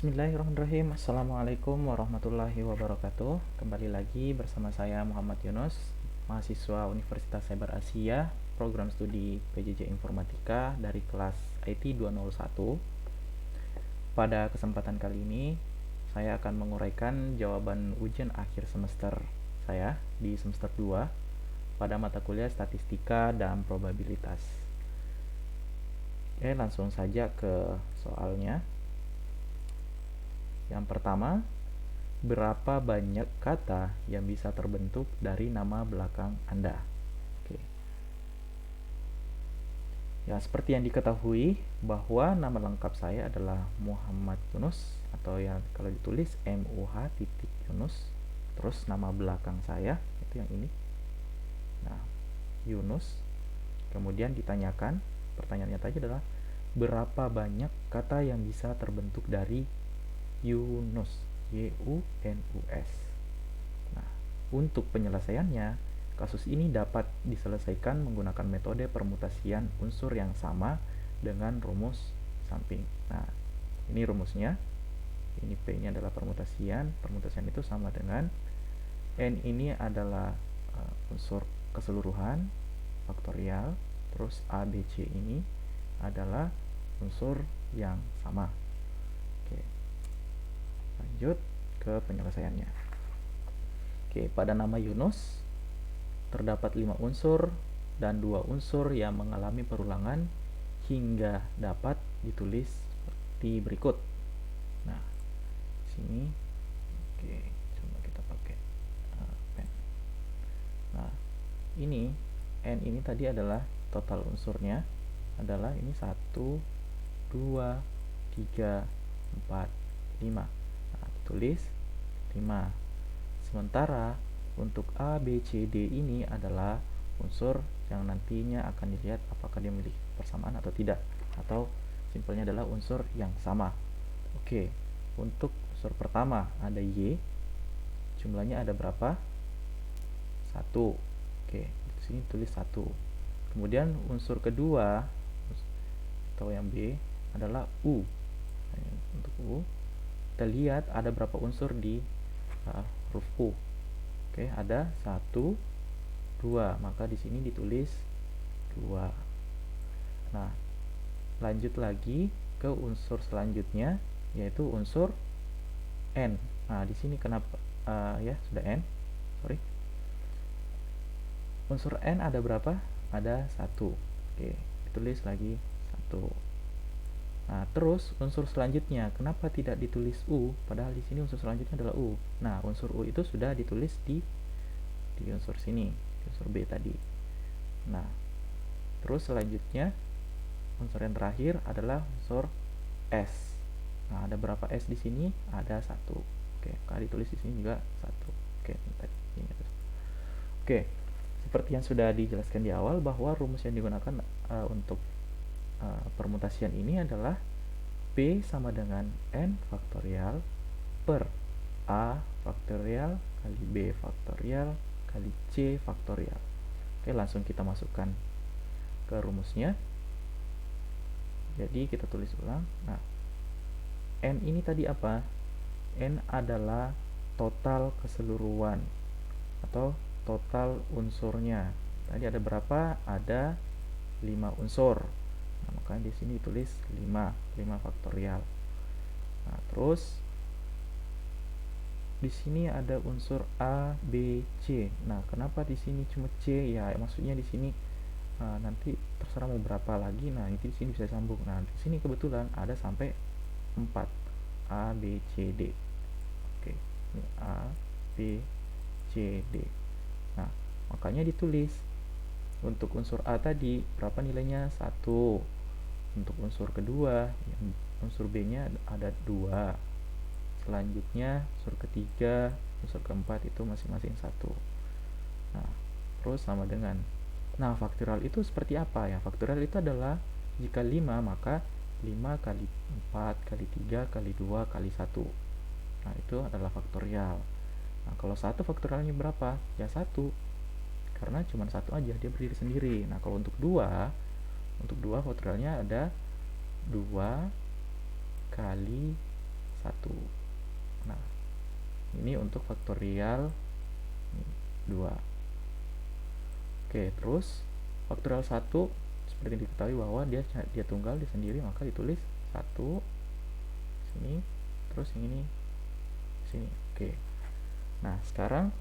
Bismillahirrahmanirrahim. Assalamualaikum warahmatullahi wabarakatuh. Kembali lagi bersama saya Muhammad Yunus, mahasiswa Universitas Cyber Asia, program studi PJJ Informatika dari kelas IT 201. Pada kesempatan kali ini, saya akan menguraikan jawaban ujian akhir semester saya di semester 2 pada mata kuliah Statistika dan Probabilitas. Oke, langsung saja ke soalnya. Yang pertama, berapa banyak kata yang bisa terbentuk dari nama belakang Anda? Oke. Ya, seperti yang diketahui bahwa nama lengkap saya adalah Muhammad Yunus, atau yang kalau ditulis MUH.Yunus. Terus nama belakang saya itu yang ini. Nah, Yunus. Kemudian ditanyakan, pertanyaannya tadi adalah berapa banyak kata yang bisa terbentuk dari Yunus, Y-U-N-U-S. Nah, untuk penyelesaiannya, kasus ini dapat diselesaikan menggunakan metode permutasian unsur yang sama dengan rumus samping. Nah, ini rumusnya. Ini P ini adalah permutasian. Permutasian itu sama dengan N ini adalah unsur keseluruhan, faktorial. Terus A, B, C ini adalah unsur yang sama. Oke. Lanjut ke penyelesaiannya. Oke, pada nama Yunus terdapat 5 unsur dan 2 unsur yang mengalami perulangan hingga dapat ditulis seperti berikut. Nah, sini oke, coba kita pakai pen. Nah, ini N ini tadi adalah total unsurnya adalah ini 1 2 3 4 5. Tulis 5. Sementara untuk A, B, C, D ini adalah unsur yang nantinya akan dilihat apakah dia memiliki persamaan atau tidak, atau simpelnya adalah unsur yang sama. Oke, untuk unsur pertama ada Y, jumlahnya ada berapa? 1. Oke, di sini tulis 1. Kemudian unsur kedua atau yang B adalah U. Untuk U kita lihat ada berapa unsur di huruf U. Oke, ada 1, 2, maka di sini ditulis 2. Nah, lanjut lagi ke unsur selanjutnya, yaitu unsur N. Nah, di sini kenapa ya sudah N, sorry. Unsur N ada berapa? Ada 1. Oke, ditulis lagi 1. Nah, terus unsur selanjutnya, kenapa tidak ditulis U? Padahal di sini unsur selanjutnya adalah U. Nah, unsur U itu sudah ditulis di unsur sini, di unsur B tadi. Nah, terus selanjutnya unsur yang terakhir adalah unsur S. Nah, ada berapa S di sini? Ada 1. Oke, kalau ditulis di sini juga 1. Oke, ini tadi ini ada. Oke, seperti yang sudah dijelaskan di awal bahwa rumus yang digunakan untuk permutasian ini adalah P sama dengan N faktorial per A faktorial kali B faktorial kali C faktorial. Oke, langsung kita masukkan ke rumusnya. Jadi kita tulis ulang. Nah, N ini tadi apa? N adalah total keseluruhan atau total unsurnya. Tadi ada berapa? Ada 5 unsur. Nah, makanya di sini tulis 5 faktorial. Nah, terus di sini ada unsur A, B, C. Nah, kenapa di sini cuma C? Ya, maksudnya di sini nanti terserah mau berapa lagi. Nah, itu di sini bisa sambung. Nah, di sini kebetulan ada sampai 4. A, B, C, D. Oke, ini A, B, C, D. Nah, makanya ditulis untuk unsur A tadi berapa nilainya? 1. Untuk unsur kedua, unsur B-nya ada 2. Selanjutnya unsur ketiga, unsur keempat itu masing-masing 1. Nah, terus sama dengan. Nah, faktorial itu seperti apa ya? Faktorial itu adalah jika 5 maka 5 kali 4 kali 3 kali 2 kali 1. Nah, itu adalah faktorial. Nah, kalau 1 faktorialnya berapa? Ya 1. Karena cuma 1 aja, dia berdiri sendiri. Nah, kalau untuk 2 faktorialnya ada 2 kali 1. Nah, ini untuk faktorial 2. Oke, terus faktorial 1 seperti diketahui bahwa dia tunggal, dia sendiri, maka ditulis 1 sini, terus yang ini sini. Oke. Nah, sekarang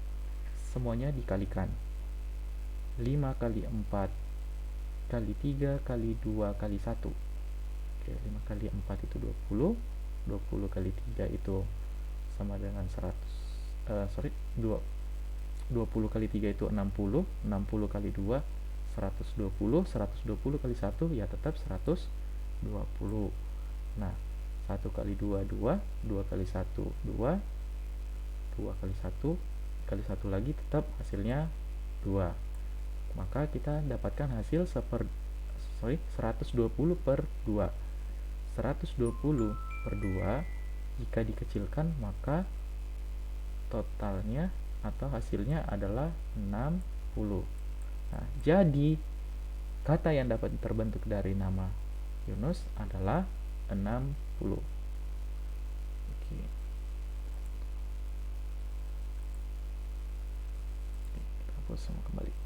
semuanya dikalikan. 5 kali 4 kali 3 kali 2 kali 1. Oke, 5 kali 4 itu 20. 20 kali 3 itu sama dengan 20 kali 3 itu 60. 60 kali 2 120. 120 kali 1 ya tetap 120. Nah, 1 kali 2 2, 2 kali 1 2, 2 kali 1 kali 1 lagi tetap hasilnya 2. Maka kita dapatkan hasil 120 per 2. 120 per 2 jika dikecilkan maka totalnya atau hasilnya adalah 60. Nah, jadi kata yang dapat terbentuk dari nama Yunus adalah 60. Oke. Kita hapus semua kembali.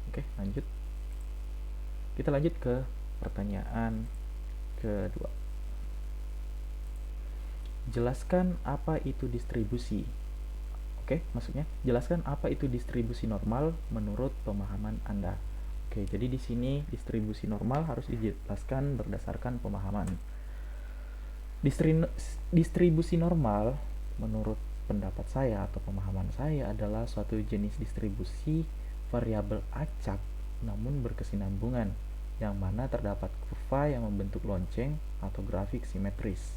Oke, lanjut. Kita lanjut ke pertanyaan kedua. Jelaskan apa itu distribusi. Oke, maksudnya jelaskan apa itu distribusi normal menurut pemahaman Anda. Oke, jadi di sini distribusi normal harus dijelaskan berdasarkan pemahaman. Distribusi normal menurut pendapat saya atau pemahaman saya adalah suatu jenis distribusi variabel acak namun berkesinambungan, yang mana terdapat kurva yang membentuk lonceng atau grafik simetris.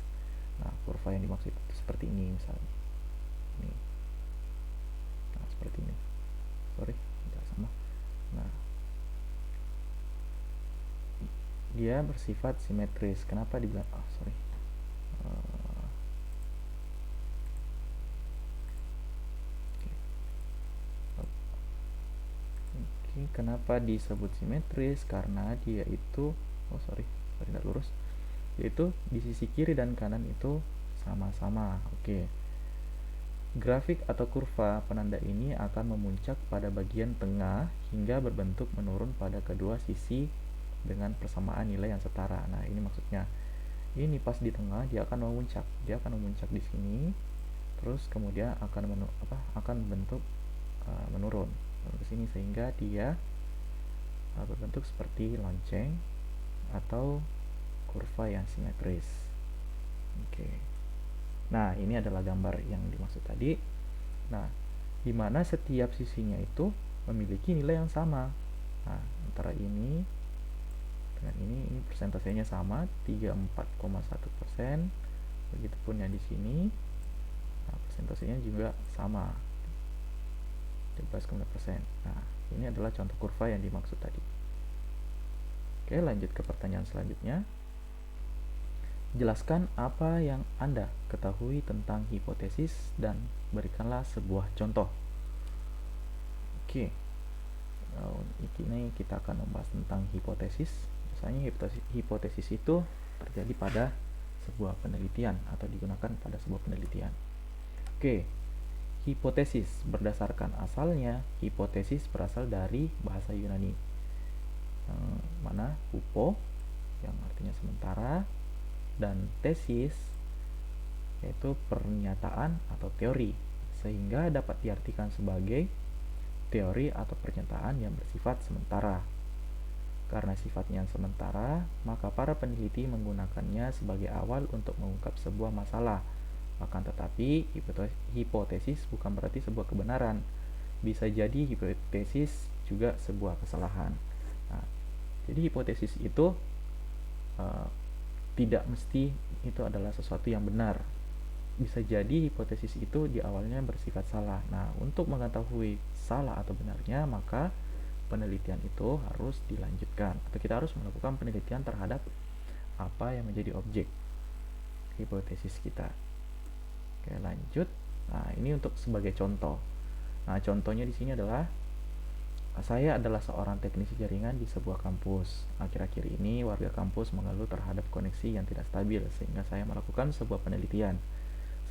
Nah, kurva yang dimaksud itu seperti ini misalnya. Ini. Nah, seperti ini. Sorry, tidak sama. Nah, dia bersifat simetris. Kenapa dibilang? Sorry. Kenapa disebut simetris? Karena dia itu tidak lurus, yaitu di sisi kiri dan kanan itu sama-sama. Oke. Grafik atau kurva penanda ini akan memuncak pada bagian tengah hingga berbentuk menurun pada kedua sisi dengan persamaan nilai yang setara. Nah, ini maksudnya. Ini pas di tengah dia akan memuncak. Dia akan memuncak di sini, terus kemudian akan bentuk menurun ke sini sehingga dia berbentuk seperti lonceng atau kurva yang simetris. Oke. Nah, ini adalah gambar yang dimaksud tadi. Nah, di mana setiap sisinya itu memiliki nilai yang sama. Nah, antara ini dengan ini persentasenya sama, 34,1%. Begitupun yang di sini. Nah, persentasenya juga sama. 13,5%. Nah, ini adalah contoh kurva yang dimaksud tadi. Oke, lanjut ke pertanyaan selanjutnya. Jelaskan apa yang Anda ketahui tentang hipotesis dan berikanlah sebuah contoh. Oke. Ini kita akan membahas tentang hipotesis. Biasanya hipotesis itu terjadi pada sebuah penelitian atau digunakan pada sebuah penelitian. Oke. Hipotesis berdasarkan asalnya, hipotesis berasal dari bahasa Yunani, yang mana hupo yang artinya sementara dan tesis yaitu pernyataan atau teori, sehingga dapat diartikan sebagai teori atau pernyataan yang bersifat sementara. Karena sifatnya sementara, maka para peneliti menggunakannya sebagai awal untuk mengungkap sebuah masalah. Akan tetapi, hipotesis bukan berarti sebuah kebenaran. Bisa jadi hipotesis juga sebuah kesalahan. Nah, jadi hipotesis itu tidak mesti itu adalah sesuatu yang benar. Bisa jadi hipotesis itu di awalnya bersifat salah. Nah, untuk mengetahui salah atau benarnya, maka penelitian itu harus dilanjutkan. Atau kita harus melakukan penelitian terhadap apa yang menjadi objek hipotesis kita. Oke, lanjut. Nah, ini untuk sebagai contoh. Nah, contohnya di sini adalah Saya adalah seorang teknisi jaringan di sebuah kampus. Akhir-akhir ini warga kampus mengeluh terhadap koneksi yang tidak stabil sehingga saya melakukan sebuah penelitian.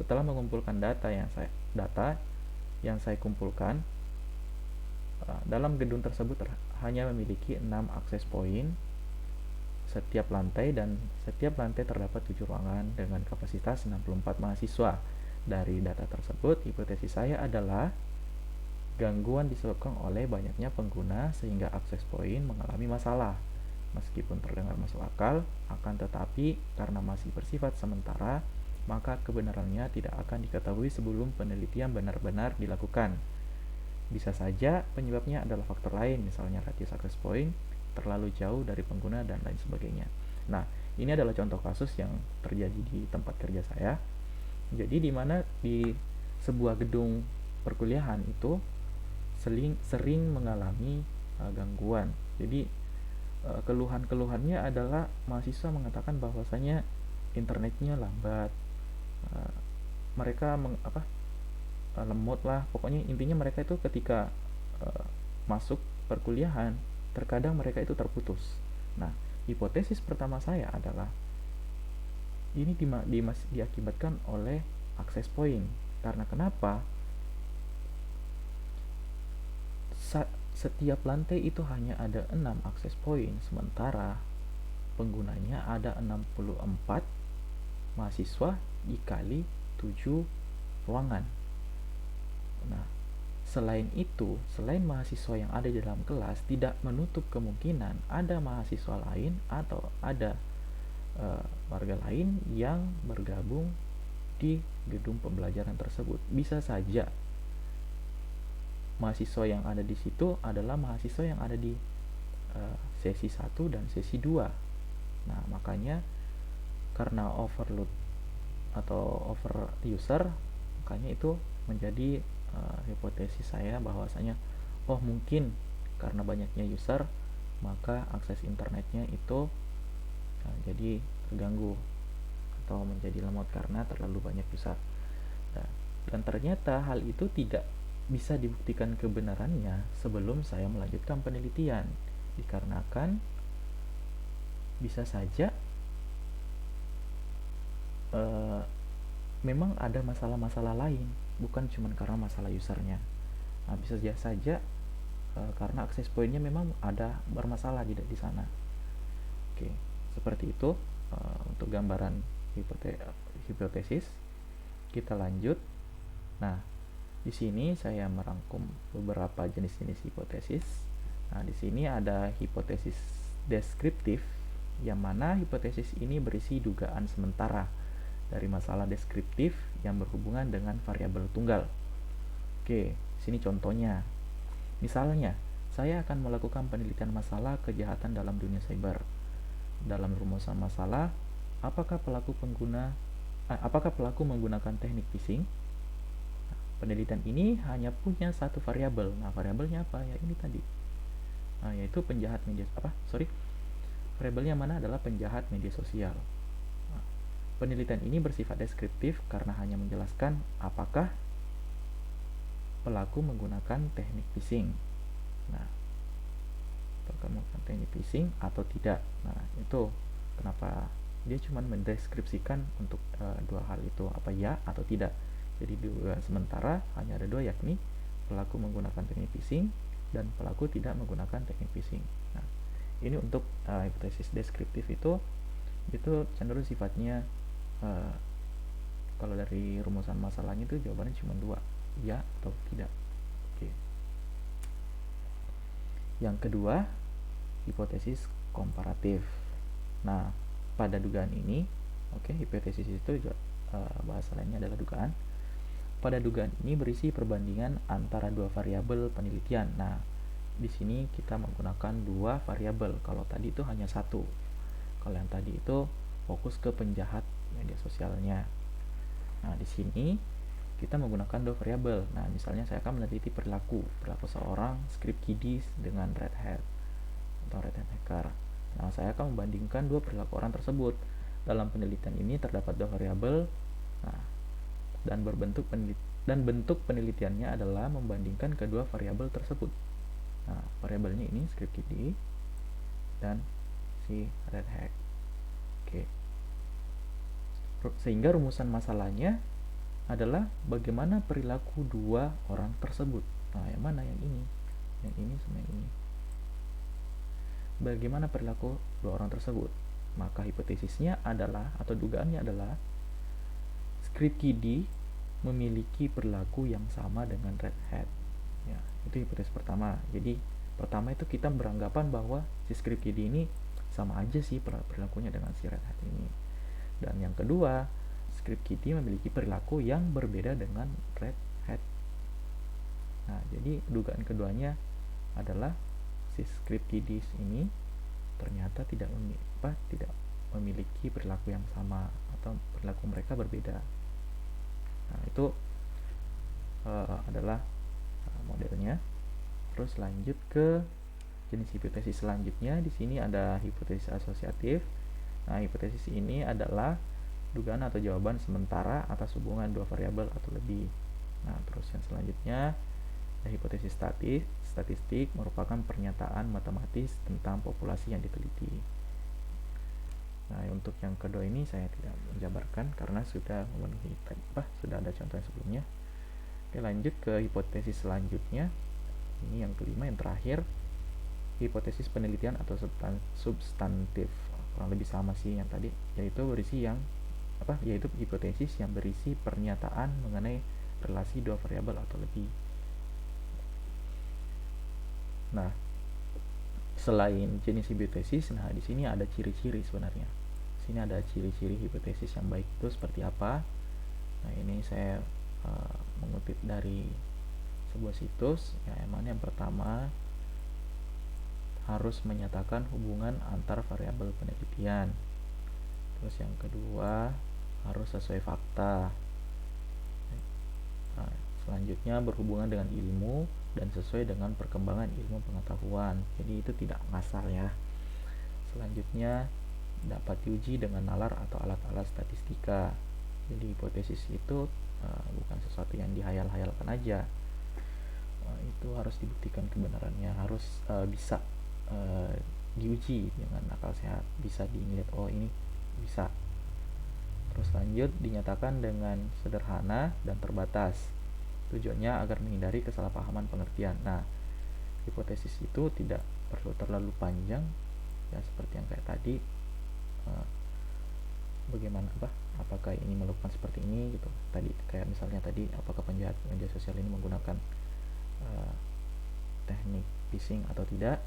Setelah mengumpulkan data yang saya kumpulkan, dalam gedung tersebut hanya memiliki 6 akses point setiap lantai, dan setiap lantai terdapat 7 ruangan dengan kapasitas 64 mahasiswa. Dari data tersebut, hipotesis saya adalah gangguan disebabkan oleh banyaknya pengguna sehingga akses point mengalami masalah. Meskipun terdengar masuk akal, akan tetapi karena masih bersifat sementara, maka kebenarannya tidak akan diketahui sebelum penelitian benar-benar dilakukan. Bisa saja penyebabnya adalah faktor lain, misalnya radius access point terlalu jauh dari pengguna dan lain sebagainya. Nah, ini adalah contoh kasus yang terjadi di tempat kerja saya. Jadi di mana di sebuah gedung perkuliahan itu sering mengalami gangguan. Jadi keluhan-keluhannya adalah mahasiswa mengatakan bahwasanya internetnya lambat, mereka lemot lah, pokoknya intinya mereka itu ketika masuk perkuliahan terkadang mereka itu terputus. Nah, hipotesis pertama saya adalah ini diakibatkan oleh access point. Karena kenapa? Setiap lantai itu hanya ada 6 access point, sementara penggunanya ada 64 mahasiswa dikali 7 ruangan. Nah, selain itu, selain mahasiswa yang ada di dalam kelas, tidak menutup kemungkinan ada mahasiswa lain atau ada warga lain yang bergabung di gedung pembelajaran tersebut. Bisa saja mahasiswa yang ada di situ adalah mahasiswa yang ada di sesi 1 dan sesi 2. Nah, makanya karena overload atau over user, makanya itu menjadi hipotesis saya bahwasanya mungkin karena banyaknya user maka akses internetnya itu jadi terganggu atau menjadi lemot karena terlalu banyak user. Dan ternyata hal itu tidak bisa dibuktikan kebenarannya sebelum saya melanjutkan penelitian, dikarenakan bisa saja memang ada masalah-masalah lain, bukan cuma karena masalah usernya. Nah, bisa saja karena akses pointnya memang ada bermasalah di sana. Oke, seperti itu untuk gambaran hipotesis. Kita lanjut. Nah, di sini saya merangkum beberapa jenis-jenis hipotesis. Nah, di sini ada hipotesis deskriptif, yang mana hipotesis ini berisi dugaan sementara dari masalah deskriptif yang berhubungan dengan variabel tunggal. Oke, sini contohnya. Misalnya, saya akan melakukan penelitian masalah kejahatan dalam dunia cyber. Dalam rumusan masalah, apakah pelaku menggunakan teknik phishing? Nah, penelitian ini hanya punya satu variabel. Nah, variabelnya apa? Ya ini tadi. Nah, yaitu variabelnya mana adalah penjahat media sosial. Nah, penelitian ini bersifat deskriptif karena hanya menjelaskan apakah pelaku menggunakan teknik phishing. Nah, menggunakan teknik phishing atau tidak. Nah, itu kenapa dia cuma mendeskripsikan untuk dua hal itu, apa ya atau tidak. Jadi sementara hanya ada dua, yakni pelaku menggunakan teknik phishing dan pelaku tidak menggunakan teknik phishing. Nah, ini untuk hipotesis deskriptif itu cenderung sifatnya kalau dari rumusan masalahnya itu jawabannya cuma dua, ya atau tidak. Oke. Yang kedua, hipotesis komparatif. Nah, pada dugaan ini, hipotesis itu bahasa lainnya adalah dugaan. Pada dugaan ini berisi perbandingan antara dua variabel penelitian. Nah, di sini kita menggunakan dua variabel. Kalau tadi itu hanya satu. Kalau yang tadi itu fokus ke penjahat media sosialnya. Nah, di sini kita menggunakan dua variabel. Nah, misalnya saya akan meneliti perilaku seorang script kiddies dengan red hat atau red hat hacker. Nah, saya akan membandingkan dua perilaku orang tersebut. Dalam penelitian ini terdapat dua variabel. Nah, dan bentuk penelitiannya adalah membandingkan kedua variabel tersebut. Nah, variabelnya ini script kid dan si red hat. Oke. Sehingga rumusan masalahnya adalah bagaimana perilaku dua orang tersebut. Nah, yang mana? Yang ini. Yang ini sama yang ini. Bagaimana perilaku dua orang tersebut? Maka hipotesisnya adalah, atau dugaannya adalah, script kid memiliki perilaku yang sama dengan red hat. Ya, itu hipotesis pertama. Jadi pertama itu kita beranggapan bahwa si script kid ini sama aja sih perilakunya dengan si red hat ini. Dan yang kedua, script kid memiliki perilaku yang berbeda dengan red hat. Nah, jadi dugaan keduanya adalah si script kid ini ternyata tidak memiliki perilaku yang sama, atau perilaku mereka berbeda. Nah, itu adalah modelnya. Terus lanjut ke jenis hipotesis selanjutnya. Di sini ada hipotesis asosiatif. Nah, hipotesis ini adalah dugaan atau jawaban sementara atas hubungan dua variabel atau lebih. Nah, terus yang selanjutnya ada hipotesis statistik, merupakan pernyataan matematis tentang populasi yang diteliti. Nah, untuk yang kedua ini saya tidak menjabarkan karena sudah memenuhi sudah ada contohnya sebelumnya. Oke, lanjut ke hipotesis selanjutnya. Ini yang kelima, yang terakhir, hipotesis penelitian atau substantif. Kurang lebih sama sih yang tadi, yaitu hipotesis yang berisi pernyataan mengenai relasi dua variabel atau lebih. Nah, selain jenis hipotesis, nah di sini ada ciri-ciri sebenarnya. Di sini ada ciri-ciri hipotesis yang baik itu seperti apa. Nah, ini saya mengutip dari sebuah situs. Ya, yang pertama, harus menyatakan hubungan antar variabel penelitian. Terus yang kedua, harus sesuai fakta. Nah, selanjutnya berhubungan dengan ilmu dan sesuai dengan perkembangan ilmu pengetahuan. Jadi itu tidak ngasal ya. Selanjutnya, dapat diuji dengan nalar atau alat-alat statistika. Jadi hipotesis itu bukan sesuatu yang dihayal-hayalkan aja. Itu harus dibuktikan kebenarannya, harus bisa diuji dengan akal sehat, bisa dilihat, oh ini bisa. Terus lanjut, dinyatakan dengan sederhana dan terbatas. Tujuannya agar menghindari kesalahpahaman pengertian. Nah, hipotesis itu tidak perlu terlalu panjang ya, seperti yang kayak tadi. Bagaimana apakah ini melakukan seperti ini gitu. Tadi kayak misalnya tadi, apakah penjahat media sosial ini menggunakan teknik phishing atau tidak.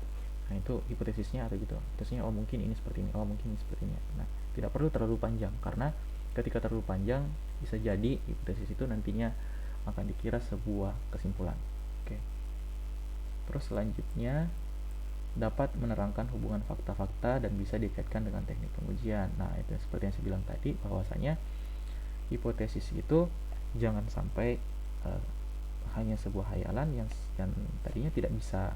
Nah, itu hipotesisnya atau gitu. Hipotesisnya mungkin ini seperti ini, mungkin ini seperti ini. Nah, tidak perlu terlalu panjang, karena ketika terlalu panjang bisa jadi hipotesis itu nantinya akan dikira sebuah kesimpulan. Oke. Terus selanjutnya, dapat menerangkan hubungan fakta-fakta dan bisa dikaitkan dengan teknik pengujian. Nah, itu seperti yang saya bilang tadi, bahwasanya hipotesis itu jangan sampai hanya sebuah hayalan yang tadinya tidak bisa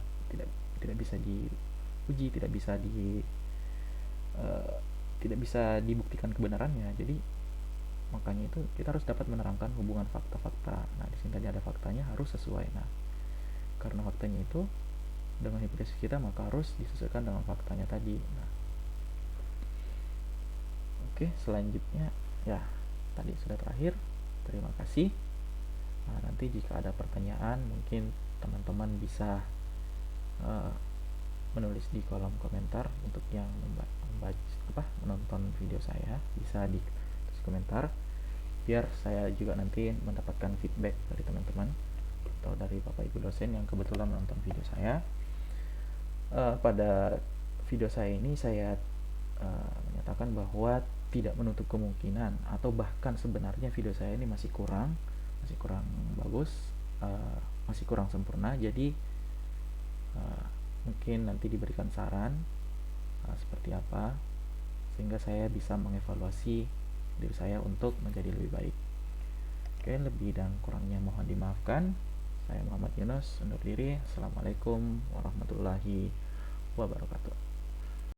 diuji, tidak bisa dibuktikan kebenarannya. Jadi makanya itu kita harus dapat menerangkan hubungan fakta-fakta. Nah, di sini tadi ada faktanya harus sesuai. Nah, karena faktanya itu dengan hipotesis kita, maka harus disesuaikan dengan faktanya tadi. Nah, oke, selanjutnya ya tadi sudah terakhir. Terima kasih. Nah, nanti jika ada pertanyaan, mungkin teman-teman bisa menulis di kolom komentar. Untuk yang menonton video saya, bisa di komentar, biar saya juga nanti mendapatkan feedback dari teman-teman atau dari Bapak Ibu dosen yang kebetulan menonton video saya. Pada video saya ini saya menyatakan bahwa tidak menutup kemungkinan, atau bahkan sebenarnya video saya ini masih kurang bagus, masih kurang sempurna. Jadi mungkin nanti diberikan saran seperti apa, sehingga saya bisa mengevaluasi diri saya untuk menjadi lebih baik. Oke, lebih dan kurangnya mohon dimaafkan. Saya Muhammad Yunus undur diri. Assalamualaikum warahmatullahi wabarakatuh.